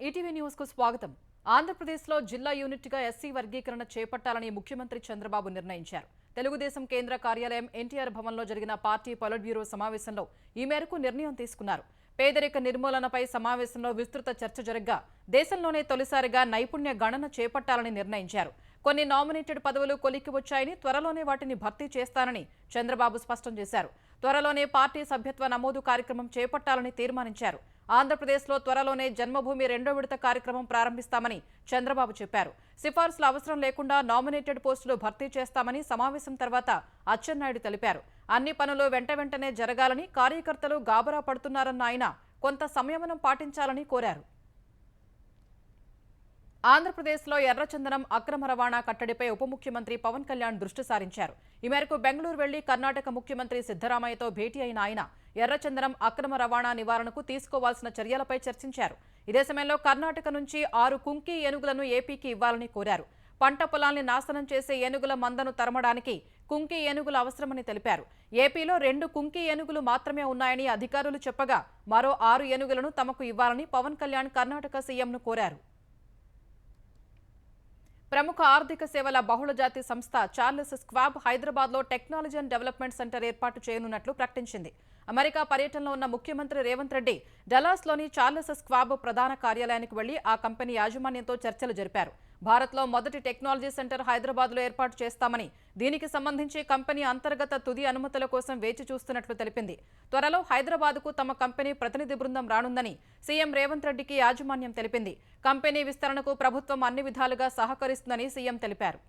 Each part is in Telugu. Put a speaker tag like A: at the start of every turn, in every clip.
A: ఈటీవీ న్యూస్ కు స్వాగతం. ఆంధ్రప్రదేశ్లో జిల్లా యూనిట్గా ఎస్సీ వర్గీకరణ చేపట్టాలని ముఖ్యమంత్రి చంద్రబాబు నిర్ణయించారు. తెలుగుదేశం కేంద్ర కార్యాలయం ఎన్టీఆర్ భవన్లో జరిగిన పార్టీ పొలిట్ బ్యూరో సమావేశంలో ఈ మేరకు నిర్ణయం తీసుకున్నారు. పేదరిక నిర్మూలనపై సమావేశంలో విస్తృత చర్చ జరగ్గా దేశంలోనే తొలిసారిగా నైపుణ్య గణన చేపట్టాలని నిర్ణయించారు. కొన్ని నామినేటెడ్ పదవులు కొలిక్కి వచ్చాయని, త్వరలోనే వాటిని భర్తీ చేస్తానని చంద్రబాబు స్పష్టం చేశారు. త్వరలోనే పార్టీ సభ్యత్వ నమోదు కార్యక్రమం చేపట్టాలని తీర్మానించారు. ఆంధ్రప్రదేశ్లో త్వరలోనే జన్మభూమి 2వ విడత కార్యక్రమం ప్రారంభిస్తామని చంద్రబాబు చెప్పారు. సిఫార్సుల అవసరం లేకుండా నామినేటెడ్ పోస్టులు భర్తీ చేస్తామని సమావేశం తర్వాత అచ్చెన్నాయుడు తెలిపారు. అన్ని పనులు వెంటనే జరగాలని, కార్యకర్తలు గాబరా పడుతున్నారన్న ఆయన కొంత సంయమనం పాటించాలని కోరారు. ఆంధ్రప్రదేశ్లో ఎర్రచందనం అక్రమ రవాణా కట్టడిపై ఉప ముఖ్యమంత్రి పవన్ కళ్యాణ్ దృష్టి సారించారు. ఈ మేరకు బెంగళూరు వెళ్లి కర్ణాటక ముఖ్యమంత్రి సిద్ధరామయ్యతో భేటీ అయిన ఆయన ఎర్రచందనం అక్రమ రవాణా నివారణకు తీసుకోవాల్సిన చర్యలపై చర్చించారు. ఇదే సమయంలో కర్ణాటక నుంచి 6 కుంకి ఏనుగులను ఏపీకి ఇవ్వాలని కోరారు. పంట పొలాల్ని నాశనం చేసే ఏనుగుల మందను తరమడానికి కుంకి ఏనుగులు అవసరమని తెలిపారు. ఏపీలో 2 కుంకి ఏనుగులు మాత్రమే ఉన్నాయని అధికారులు చెప్పగా మరో 6 ఏనుగులను తమకు ఇవ్వాలని పవన్ కళ్యాణ్ కర్ణాటక సీఎంను కోరారు. ప్రముఖ ఆర్థిక సేవల బహుళజాతి సంస్థ చార్లెస్ స్క్వాబ్ హైదరాబాద్లో టెక్నాలజీ అండ్ డెవలప్మెంట్ సెంటర్ ఏర్పాటు చేయనున్నట్లు ప్రకటించింది. అమెరికా పర్యటనలో ఉన్న ముఖ్యమంత్రి రేవంత్ రెడ్డి డల్లాస్లోని చార్లెస్ స్క్వాబ్ ప్రధాన కార్యాలయానికి వెళ్లి ఆ కంపెనీ యాజమాన్యంతో చర్చలు జరిపారు. భారత్లో మొదటి టెక్నాలజీ సెంటర్ హైదరాబాద్లో ఏర్పాటు చేస్తామని, దీనికి సంబంధించి కంపెనీ అంతర్గత తుది అనుమతుల కోసం వేచి చూస్తున్నట్లు తెలిపింది. త్వరలో హైదరాబాద్కు తమ కంపెనీ ప్రతినిధి బృందం రానుందని సీఎం రేవంత్ రెడ్డికి యాజమాన్యం తెలిపింది. కంపెనీ విస్తరణకు ప్రభుత్వం అన్ని విధాలుగా సహకరిస్తుందని సీఎం తెలిపారు.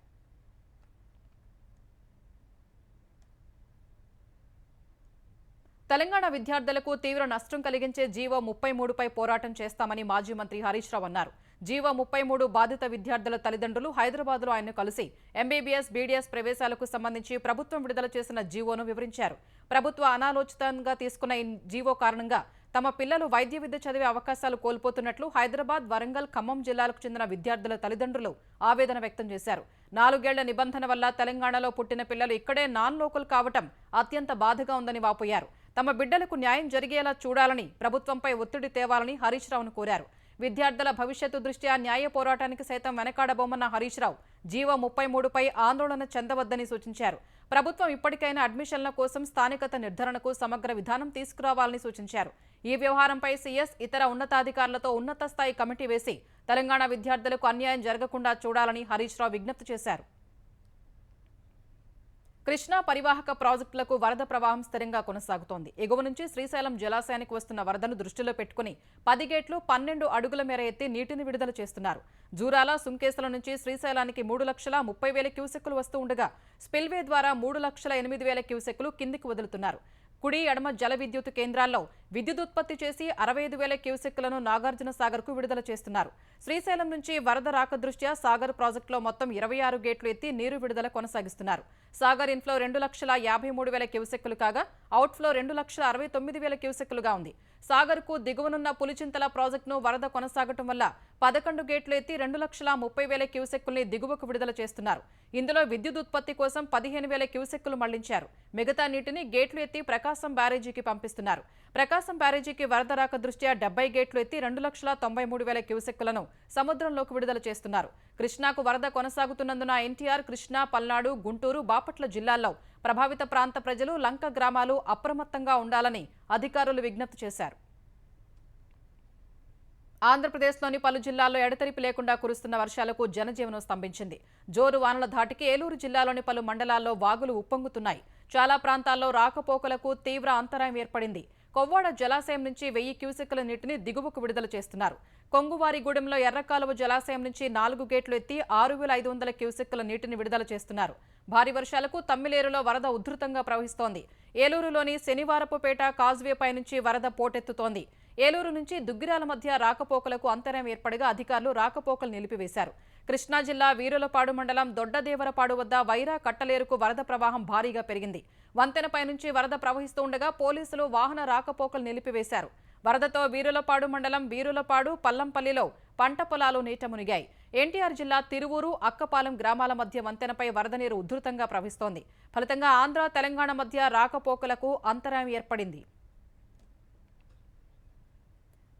A: తెలంగాణ విద్యార్థులకు తీవ్ర నష్టం కలిగించే జీవో 33పై పోరాటం చేస్తామని మాజీ మంత్రి హరీష్ రావు అన్నారు. జీవో 33 బాధిత విద్యార్థుల తల్లిదండ్రులు హైదరాబాద్లో ఆయన్ను కలిసి ఎంబీబీఎస్, బీడీఎస్ ప్రవేశాలకు సంబంధించి ప్రభుత్వం విడుదల చేసిన జీవోను వివరించారు. ప్రభుత్వ అనాలోచితంగా తీసుకున్న ఈ జీవో కారణంగా తమ పిల్లలు వైద్య విద్య చదివే అవకాశాలు కోల్పోతున్నట్లు హైదరాబాద్, వరంగల్, ఖమ్మం జిల్లాలకు చెందిన విద్యార్థుల తల్లిదండ్రులు ఆవేదన వ్యక్తం చేశారు. 4 ఏళ్ల నిబంధన వల్ల తెలంగాణలో పుట్టిన పిల్లలు ఇక్కడే నాన్ లోకల్ కావటం అత్యంత బాధగా ఉందని వాపోయారు. తమ బిడ్డలకు న్యాయం జరిగేలా చూడాలని, ప్రభుత్వంపై ఒత్తిడి తేవాలని హరీష్ రావును కోరారు. విద్యార్థుల భవిష్యత్తు దృష్ట్యా న్యాయ పోరాటానికి సైతం వెనకాడబోమన్న హరీష్ రావు జీవో 33పై ఆందోళన చెందవద్దని సూచించారు. ప్రభుత్వం ఇప్పటికైనా అడ్మిషన్ల కోసం స్థానికత నిర్ధారణకు సమగ్ర విధానం తీసుకురావాలని సూచించారు. ఈ వ్యవహారంపై సీఎస్, ఇతర ఉన్నతాధికారులతో ఉన్నత స్థాయి కమిటీ వేసి తెలంగాణ విద్యార్థులకు అన్యాయం జరగకుండా చూడాలని హరీష్ రావు విజ్ఞప్తి చేశారు. కృష్ణా పరివాహక ప్రాజెక్టులకు వరద ప్రవాహం స్థిరంగా కొనసాగుతోంది. ఎగువ నుంచి శ్రీశైలం జలాశయానికి వస్తున్న వరదను దృష్టిలో పెట్టుకుని 10 గేట్లు 12 అడుగుల మేర ఎత్తి నీటిని విడుదల చేస్తున్నారు. జూరాల, సుంకేసుల నుంచి శ్రీశైలానికి 3,30,000 క్యూసెక్కులు వస్తూ ఉండగా స్పిల్వే ద్వారా 3,08,000 క్యూసెక్కులు కిందికి వదులుతున్నారు. కుడి, ఎడమ జల విద్యుత్ కేంద్రాల్లో విద్యుదుత్పత్తి చేసి 65,000 క్యూసెక్కులను నాగార్జున సాగర్కు విడుదల చేస్తున్నారు. శ్రీశైలం నుంచి వరద రాక దృష్ట్యా సాగర్ ప్రాజెక్టులో మొత్తం 26 గేట్లు ఎత్తి నీరు విడుదల కొనసాగిస్తున్నారు. సాగర్ ఇన్ఫ్లో 2,53,000 క్యూసెక్కులు కాగా అవుట్ఫ్లో 2,69,000 క్యూసెక్కులుగా ఉంది. సాగర్కు దిగువనున్న పులిచింతల ప్రాజెక్టును వరద కొనసాగటం వల్ల 11 గేట్లు ఎత్తి 2,30,000 క్యూసెక్కుల్ని దిగువకు విడుదల చేస్తున్నారు. ఇందులో విద్యుదుత్పత్తి కోసం 15,000 క్యూసెక్కులు మళ్లించారు. మిగతా నీటిని గేట్లు ఎత్తి ప్రకాశం బ్యారేజీకి పంపిస్తున్నారు. ప్రకాశం బ్యారేజీకి వరద రాక దృష్ట్యా 70 గేట్లు ఎత్తి 2,93,000 క్యూసెక్కులను సముద్రంలోకి విడుదల చేస్తున్నారు. కృష్ణాకు వరద కొనసాగుతున్నందున ఎన్టీఆర్, కృష్ణా, పల్నాడు, గుంటూరు, బాపట్ల జిల్లాల్లో ప్రభావిత ప్రాంత ప్రజలు, లంక గ్రామాలు అప్రమత్తంగా ఉండాలని అధికారులు విజ్ఞప్తి చేశారు. ఆంధ్రప్రదేశ్లోని పలు జిల్లాల్లో ఎడతెరిపి లేకుండా కురుస్తున్న వర్షాలకు జనజీవనం స్తంభించింది. జోరు వానల ధాటికి ఏలూరు జిల్లాలోని పలు మండలాల్లో వాగులు ఉప్పొంగుతున్నాయి. చాలా ప్రాంతాల్లో రాకపోకలకు తీవ్ర అంతరాయం ఏర్పడింది. కొవ్వాడ జలాశయం నుంచి 1000 క్యూసెక్కుల నీటిని దిగువకు విడుదల చేస్తున్నారు. కొంగువారిగూడెంలో ఎర్రకాలువ జలాశయం నుంచి 4 గేట్లు ఎత్తి 6,500 క్యూసెక్కుల నీటిని విడుదల చేస్తున్నారు. భారీ వర్షాలకు తమ్మిలేరులో వరద ఉధృతంగా ప్రవహిస్తోంది. ఏలూరులోని శనివారపుపేట కాజ్వేపై నుంచి వరద పోటెత్తుతోంది. ఏలూరు నుంచి దుగ్గిరాల మధ్య రాకపోకలకు అంతరాయం ఏర్పడగా అధికారులు రాకపోకలు నిలిపివేశారు. కృష్ణా జిల్లా వీరులపాడు మండలం దొడ్డదేవరపాడు వద్ద వైరా కట్టలేరుకు వరద ప్రవాహం భారీగా పెరిగింది. వంతెనపై నుంచి వరద ప్రవహిస్తూ ఉండగా పోలీసులు వాహన రాకపోకలు నిలిపివేశారు. వరదతో వీరులపాడు మండలం వీరులపాడు, పల్లంపల్లిలో పంట పొలాలు నీట మునిగాయి. ఎన్టీఆర్ జిల్లా తిరువూరు, అక్కపాలెం గ్రామాల మధ్య వంతెనపై వరద నీరు ఉధృతంగా ప్రవహిస్తోంది. ఫలితంగా ఆంధ్ర, తెలంగాణ మధ్య రాకపోకలకు అంతరాయం ఏర్పడింది.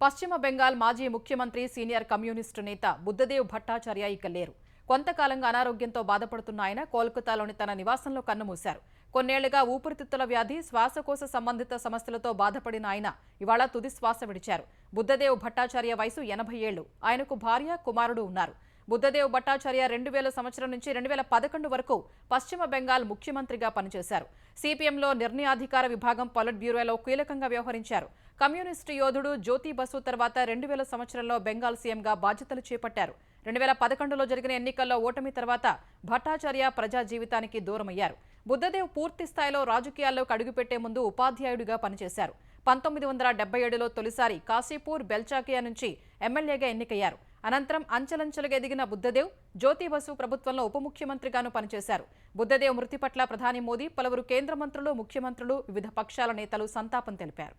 A: పశ్చిమ బెంగాల్ మాజీ ముఖ్యమంత్రి సీనియర్ కమ్యూనిస్టు నేత బుద్ధదేవ్ భట్టాచార్య ఇక లేరు. కొంతకాలంగా అనారోగ్యంతో బాధపడుతున్న ఆయన కోల్కతాలోని తన నివాసంలో కన్నుమూశారు. కొన్నేళ్లుగా ఊపిరితిత్తుల వ్యాధి, శ్వాసకోశ సంబంధిత సమస్యలతో బాధపడిన ఆయన ఇవాళ తుది శ్వాస విడిచారు. బుద్ధదేవ్ భట్టాచార్య వయసు 80 ఏళ్లు. ఆయనకు భార్య, కుమారుడు ఉన్నారు. బుద్ధదేవ్ భట్టాచార్య 2000 సంవత్సరం నుంచి 2011 వరకు పశ్చిమ బెంగాల్ ముఖ్యమంత్రిగా పనిచేశారు. సిపిఎంలో నిర్ణయాధికార విభాగం పొలిట్ బ్యూరోలో కీలకంగా వ్యవహరించారు. కమ్యూనిస్టు యోధుడు జ్యోతి బసు తర్వాత 2000 సంవత్సరంలో బెంగాల్ సీఎంగా బాధ్యతలు చేపట్టారు. 2011లో జరిగిన ఎన్నికల్లో ఓటమి తర్వాత భట్టాచార్య ప్రజా జీవితానికి దూరమయ్యారు. బుద్ధదేవ్ పూర్తి స్థాయిలో రాజకీయాల్లోకి అడుగుపెట్టే ముందు ఉపాధ్యాయుడిగా పనిచేశారు. 1977లో తొలిసారి కాశీపూర్ బెల్చాకియా నుంచి ఎమ్మెల్యేగా ఎన్నికయ్యారు. అనంతరం అంచెలంచెలుగా ఎదిగిన బుద్ధదేవ్ జ్యోతి బసు ప్రభుత్వంలో ఉప ముఖ్యమంత్రిగాను పనిచేశారు. బుద్ధదేవ్ మృతి పట్ల ప్రధాని మోదీ, పలువురు కేంద్ర మంత్రులు, ముఖ్యమంత్రులు, వివిధ పక్షాల నేతలు సంతాపం తెలిపారు.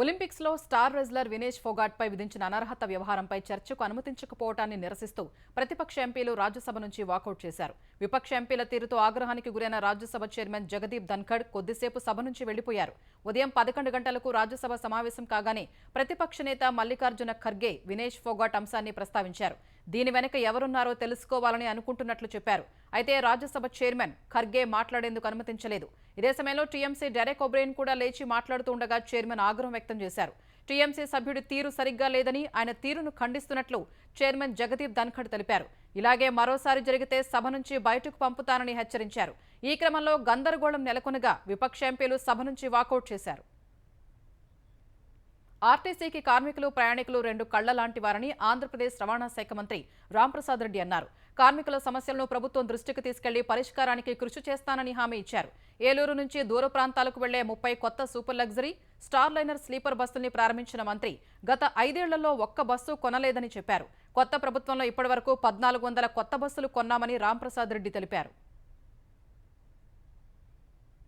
A: ఒలింపిక్స్లో స్టార్ రెజ్లర్ వినేష్ ఫోగాట్పై విధించిన అనర్హత వ్యవహారంపై చర్చకు అనుమతించకపోవటాన్ని నిరసిస్తూ ప్రతిపక్ష ఎంపీలు రాజ్యసభ నుంచి వాకౌట్ చేశారు. విపక్ష ఎంపీల తీరుతో ఆగ్రహానికి గురైన రాజ్యసభ చైర్మన్ జగదీప్ ధన్ఖడ్ కొద్దిసేపు సభ నుంచి వెళ్లిపోయారు. ఉదయం 11 గంటలకు రాజ్యసభ సమావేశం కాగానే ప్రతిపక్ష నేత మల్లికార్జున ఖర్గే వినేష్ ఫోగాట్ అంశాన్ని ప్రస్తావించారు. దీని వెనక ఎవరున్నారో తెలుసుకోవాలని అనుకుంటున్నట్లు చెప్పారు. అయితే రాజ్యసభ చైర్మన్ ఖర్గే మాట్లాడేందుకు అనుమతించలేదు. ఇదే సమయంలో టీఎంసీ డెరెక్ ఒబ్రెయిన్ కూడా లేచి మాట్లాడుతూ ఉండగా చైర్మన్ ఆగ్రహం వ్యక్తం చేశారు. టీఎంసీ సభ్యుడి తీరు సరిగ్గా లేదని, ఆయన తీరును ఖండిస్తున్నట్లు చైర్మన్ జగదీప్ ధన్ఖడ్ తెలిపారు. ఇలాగే మరోసారి జరిగితే సభ నుంచి బయటకు పంపుతానని హెచ్చరించారు. ఈ క్రమంలో గందరగోళం నెలకొనగా విపక్ష ఎంపీలు సభ నుంచి వాకౌట్ చేశారు. ఆర్టీసీకి కార్మికులు, ప్రయాణికులు రెండు కళ్ల లాంటి వారని ఆంధ్రప్రదేశ్ రవాణా శాఖ మంత్రి రాంప్రసాద్ రెడ్డి అన్నారు. కార్మికుల సమస్యలను ప్రభుత్వం దృష్టికి తీసుకెళ్లి పరిష్కారానికి కృషి చేస్తానని హామీ ఇచ్చారు. ఏలూరు నుంచి దూర ప్రాంతాలకు వెళ్లే 30 కొత్త super luxury star liner sleeper బస్సుల్ని ప్రారంభించిన మంత్రి గత 5 ఏళ్లలో ఒక్క బస్సు కొనలేదని చెప్పారు. కొత్త ప్రభుత్వంలో ఇప్పటివరకు 1400 కొత్త బస్సులు కొన్నామని రాంప్రసాద్ రెడ్డి తెలిపారు.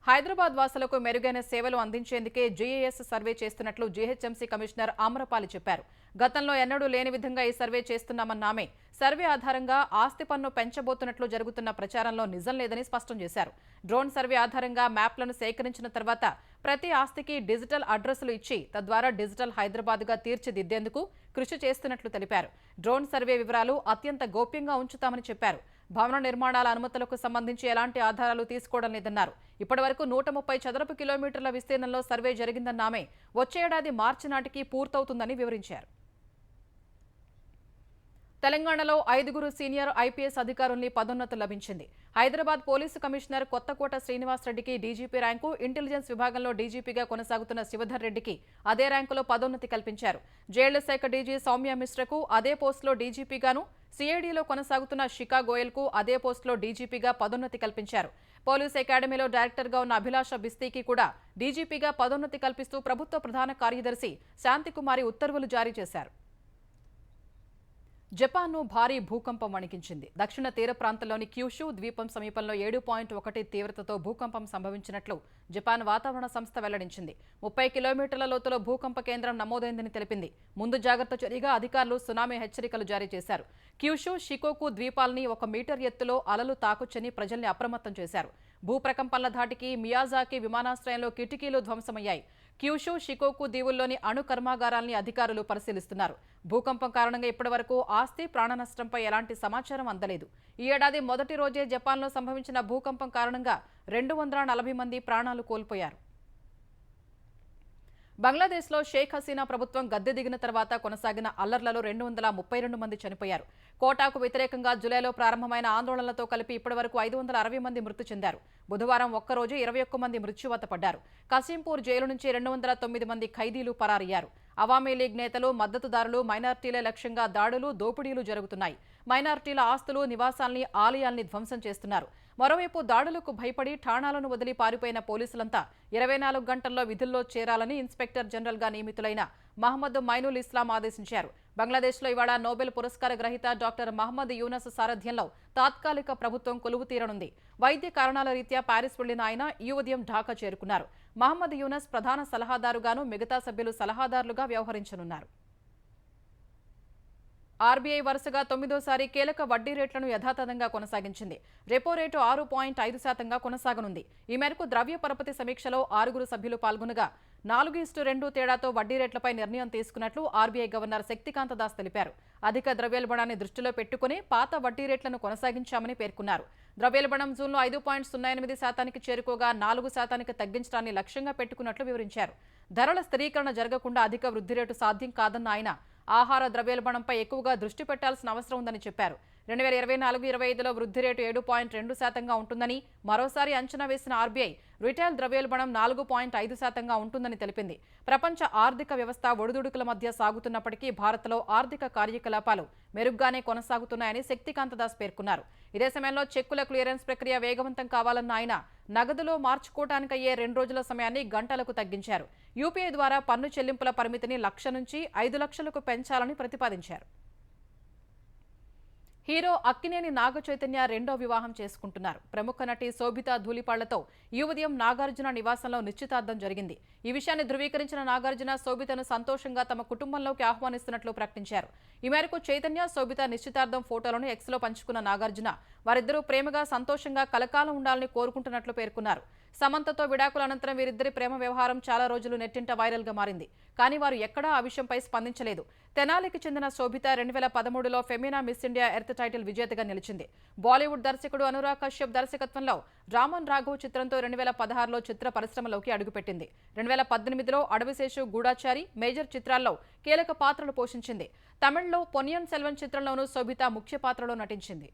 A: హైదరాబాద్ వాసులకు మెరుగైన సేవలు అందించేందుకే జీఏఎస్ సర్వే చేస్తున్నట్లు జీహెచ్ఎంసీ కమిషనర్ ఆమ్రపాలి చెప్పారు. గతంలో ఎన్నడూ లేని విధంగా ఈ సర్వే చేస్తున్నామన్న ఆమె సర్వే ఆధారంగా ఆస్తి పన్ను పెంచబోతున్నట్లు జరుగుతున్న ప్రచారంలో నిజం లేదని స్పష్టం చేశారు. డ్రోన్ సర్వే ఆధారంగా మ్యాప్లను సేకరించిన తర్వాత ప్రతి ఆస్తికి డిజిటల్ అడ్రస్లు ఇచ్చి తద్వారా డిజిటల్ హైదరాబాద్గా తీర్చిదిద్దేందుకు కృషి చేస్తున్నట్లు తెలిపారు. డ్రోన్ సర్వే వివరాలు అత్యంత గోప్యంగా ఉంచుతామని చెప్పారు. భవన నిర్మాణాల అనుమతులకు సంబంధించి ఎలాంటి ఆధారాలు తీసుకోవడం లేదన్నారు. ఇప్పటివరకు 130 చదరపు కిలోమీటర్ల విస్తీర్ణంలో సర్వే జరిగిందన్న ఆమె వచ్చే ఏడాది మార్చి నాటికి పూర్తవుతుందని వివరించారు. తెలంగాణలో 5 సీనియర్ ఐపీఎస్ అధికారుల్ని పదోన్నతులు లభించింది. హైదరాబాద్ పోలీసు కమిషనర్ కొత్తకోట శ్రీనివాస్ రెడ్డికి డీజీపీ ర్యాంకు, ఇంటెలిజెన్స్ విభాగంలో డీజీపీగా కొనసాగుతున్న శివధర్ రెడ్డికి అదే ర్యాంకులో పదోన్నతి కల్పించారు. జైళ్ల శాఖ డీజీ సౌమ్య మిశ్రకు అదే పోస్టులో డీజీపీగాను, సిఐడిలో కొనసాగుతున్న షికా గోయల్కు అదే పోస్టులో డీజీపీగా పదోన్నతి కల్పించారు. పోలీస్ అకాడమీలో డైరెక్టర్గా ఉన్న అభిలాష బిస్తీకి కూడా డీజీపీగా పదోన్నతి కల్పిస్తూ ప్రభుత్వ ప్రధాన కార్యదర్శి శాంతికుమారి ఉత్తర్వులు జారీ చేశారు. జపాన్ను భారీ భూకంపం వణికించింది. దక్షిణ తీర ప్రాంతంలోని క్యూషు ద్వీపం సమీపంలో 7.1 తీవ్రతతో భూకంపం సంభవించినట్లు జపాన్ వాతావరణ సంస్థ వెల్లడించింది. 30 కిలోమీటర్ల లోతులో భూకంప కేంద్రం నమోదైందని తెలిపింది. ముందు జాగ్రత్త చర్యగా అధికారులు సునామీ హెచ్చరికలు జారీ చేశారు. క్యూషు, షికోకు ద్వీపాలని 1 మీటర్ ఎత్తులో అలలు తాకొచ్చని ప్రజల్ని అప్రమత్తం చేశారు. భూప్రకంపనల ధాటికి మియాజాకి విమానాశ్రయంలో కిటికీలు ధ్వంసమయ్యాయి. క్యూషు, షికోకు దీవుల్లోని అణు కర్మాగారాల్ని అధికారులు పరిశీలిస్తున్నారు. భూకంపం కారణంగా ఇప్పటివరకు ఆస్తి, ప్రాణ నష్టంపై ఎలాంటి సమాచారం అందలేదు. ఈ ఏడాది మొదటి రోజే జపాన్లో సంభవించిన భూకంపం కారణంగా 240 మంది ప్రాణాలు కోల్పోయారు. బంగ్లాదేశ్లో షేక్ హసీనా ప్రభుత్వం గద్దె దిగిన తర్వాత కొనసాగిన అల్లర్లలో 232 మంది చనిపోయారు. కోటాకు వ్యతిరేకంగా జులైలో ప్రారంభమైన ఆందోళనలతో కలిపి ఇప్పటివరకు 560 మంది మృతి చెందారు. బుధవారం ఒక్కరోజే 21 మంది మృత్యువాత పడ్డారు. కసింపూర్ జైలు నుంచి 209 మంది ఖైదీలు పరారయ్యారు. అవామీ లీగ్ నేతలు, మద్దతుదారులు, మైనార్టీల లక్ష్యంగా దాడులు, దోపిడీలు జరుగుతున్నాయి. మైనార్టీల ఆస్తులు, నివాసాల్ని, ఆలయాల్ని ధ్వంసం చేస్తున్నారు. మరోవైపు దాడులకు భయపడి ఠాణాలను వదిలి పారిపోయిన పోలీసులంతా 24 గంటల్లో విధుల్లో చేరాలని ఇన్స్పెక్టర్ జనరల్గా నియమితులైన మహమ్మద్ మైనుల్ ఇస్లాం ఆదేశించారు. బంగ్లాదేశ్లో ఇవాళ నోబెల్ పురస్కార గ్రహీత డాక్టర్ మహమ్మద్ యూనస్ సారథ్యంలో తాత్కాలిక ప్రభుత్వం కొలువు తీరనుంది. వైద్య కారణాల రీత్యా ప్యారిస్ వెళ్లిన ఆయన ఈ ఉదయం ఢాకా చేరుకున్నారు. మహమ్మద్ యూనస్ ప్రధాన సలహాదారుగాను, మిగతా సభ్యులు సలహాదారులుగా వ్యవహరించనున్నారు. ఆర్బీఐ వరుసగా 9వ కీలక వడ్డీ రేట్లను యథాతథంగా కొనసాగించింది. రెపో రేటు 6.5%గా కొనసాగనుంది. ఈ మేరకు ద్రవ్య పరపతి సమీక్షలో 6 సభ్యులు పాల్గొనగా 4:2 తేడాతో వడ్డీ రేట్లపై నిర్ణయం తీసుకున్నట్లు ఆర్బీఐ గవర్నర్ శక్తికాంత దాస్ తెలిపారు. అధిక ద్రవ్యోల్బణాన్ని దృష్టిలో పెట్టుకుని పాత వడ్డీ రేట్లను కొనసాగించామని పేర్కొన్నారు. ద్రవ్యోల్బణం జూన్లో 5.08% చేరుకోగా 4% తగ్గించడాన్ని లక్ష్యంగా పెట్టుకున్నట్లు వివరించారు. ధరల స్థిరీకరణ జరగకుండా అధిక వృద్ధి రేటు సాధ్యం కాదన్న ఆయన ఆహార ద్రవ్యోల్బణంపై ఎక్కువగా దృష్టి పెట్టాల్సిన అవసరం ఉందని చెప్పారు. 2024-25లో వృద్ధి రేటు 7.2%గా ఉంటుందని, మరోసారి అంచనా వేసిన ఆర్బీఐ రిటైల్ ద్రవ్యోల్బణం 4.5%గా ఉంటుందని తెలిపింది. ప్రపంచ ఆర్థిక వ్యవస్థ ఒడిదుడుకుల మధ్య సాగుతున్నప్పటికీ భారత్లో ఆర్థిక కార్యకలాపాలు మెరుగ్గానే కొనసాగుతున్నాయని శక్తికాంత దాస్ పేర్కొన్నారు. ఇదే సమయంలో చెక్కుల క్లియరెన్స్ ప్రక్రియ వేగవంతం కావాలన్న ఆయన నగదులో మార్చుకోవటానికయ్యే 2 రోజుల సమయాన్ని గంటలకు తగ్గించారు. యూపీఐ ద్వారా పన్ను చెల్లింపుల పరిమితిని 1,00,000 నుంచి 5,00,000కు పెంచాలని ప్రతిపాదించారు. హీరో అక్కినేని నాగ చైతన్య రెండో వివాహం చేసుకుంటున్నారు. ప్రముఖ నటి శోభితా ధూళిపాళ్లతో ఈ ఉదయం నాగార్జున నివాసంలో నిశ్చితార్థం జరిగింది. ఈ విషయాన్ని ధృవీకరించిన నాగార్జున శోభితను సంతోషంగా తమ కుటుంబంలోకి ఆహ్వానిస్తున్నట్లు ప్రకటించారు. ఈ మేరకు చైతన్య శోభిత నిశ్చితార్థం ఫోటోలను ఎక్స్లో పంచుకున్న నాగార్జున వారిద్దరూ ప్రేమగా సంతోషంగా కలకాలం ఉండాలని కోరుకుంటున్నట్లు పేర్కొన్నారు. సమంతతో విడాకుల అనంతరం వీరిద్దరి ప్రేమ వ్యవహారం చాలా రోజులు నెట్టింట వైరల్ గా మారింది. కానీ వారు ఎక్కడా ఆ విషయంపై స్పందించలేదు. తెనాలికి చెందిన శోభిత 2013లో Femina Miss India Earth title విజేతగా నిలిచింది. బాలీవుడ్ దర్శకుడు అనురాగ్ కశ్యప్ దర్శకత్వంలో రామన్ రాఘవ్ చిత్రంతో 2016లో చిత్ర పరిశ్రమలోకి అడుగుపెట్టింది. 2018లో అడవిశేషు, గూఢాచారి, మేజర్ చిత్రాల్లో కీలక పాత్రలు పోషించింది. తమిళ్లో పొన్నియిన్ సెల్వన్ చిత్రంలోనూ శోభిత ముఖ్య పాత్రలో నటించింది.